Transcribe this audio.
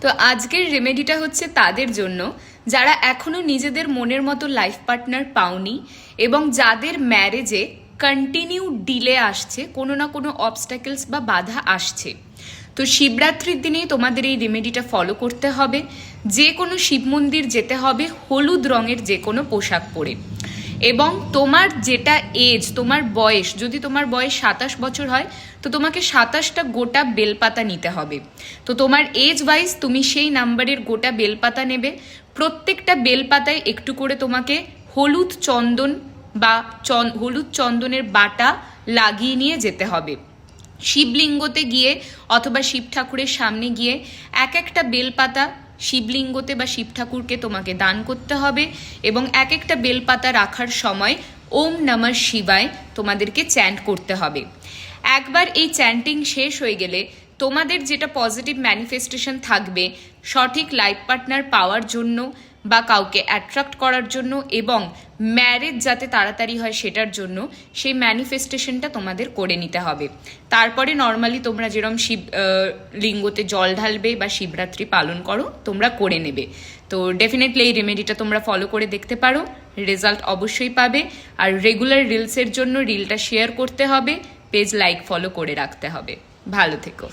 তো আজকের রেমেডিটা হচ্ছে তাদের জন্য যারা এখনো নিজেদের মনের মতো লাইফ পার্টনার পাওনি এবং যাদের ম্যারেজে কন্টিনিউ ডিলে আসছে, কোনো না কোনো অবস্ট্যাকলস বা বাধা আসছে। তো শিবরাত্রির দিনেই তোমাদের এই রেমেডিটা ফলো করতে হবে। যে কোনো শিব মন্দির যেতে হবে হলুদ রঙের যে কোনো পোশাক পরে, এবং তোমার যেটা এজ, তোমার বয়স, যদি তোমার বয়স 27 বছর হয় তো তোমাকে 27টা গোটা বেলপাতা নিতে হবে। তো তোমার এজ ওয়াইজ তুমি সেই নাম্বারের গোটা বেলপাতা নেবে। প্রত্যেকটা বেলপাতায় একটু করে তোমাকে হলুদ চন্দন বা হলুদ চন্দনের বাটা লাগিয়ে নিয়ে যেতে হবে। শিবলিঙ্গতে গিয়ে অথবা শিব ঠাকুরের সামনে গিয়ে এক একটা বেলপাতা শিবলিঙ্গতে বা শিব ঠাকুরকে তোমাকে দান করতে হবে, এবং এক একটা বেলপাতা রাখার সময় ওম নমঃ শিবায় তোমাদেরকে চ্যান্ট করতে হবে। একবার এই চ্যান্টিং শেষ হয়ে গেলে তোমাদের যেটা পজিটিভ ম্যানিফেস্টেশন থাকবে সঠিক লাইফ পার্টনার পাওয়ার জন্য বা কাউকে অ্যাট্রাক্ট করার জন্য এবং ম্যারেজ যাতে তাড়াতাড়ি হয় সেটার জন্য, সেই ম্যানিফেস্টেশনটা তোমাদের করে নিতে হবে। তারপরে নর্মালি তোমরা যেরকম শিব লিঙ্গতে জল ঢালবে বা শিবরাত্রি পালন করো তোমরা করে নেবে। তো ডেফিনেটলি এই রেমেডিটা তোমরা ফলো করে দেখতে পারো, রেজাল্ট অবশ্যই পাবে। আর রেগুলার রিলসের জন্য রিলটা শেয়ার করতে হবে, পেজ লাইক ফলো করে রাখতে হবে। ভালো থেকো।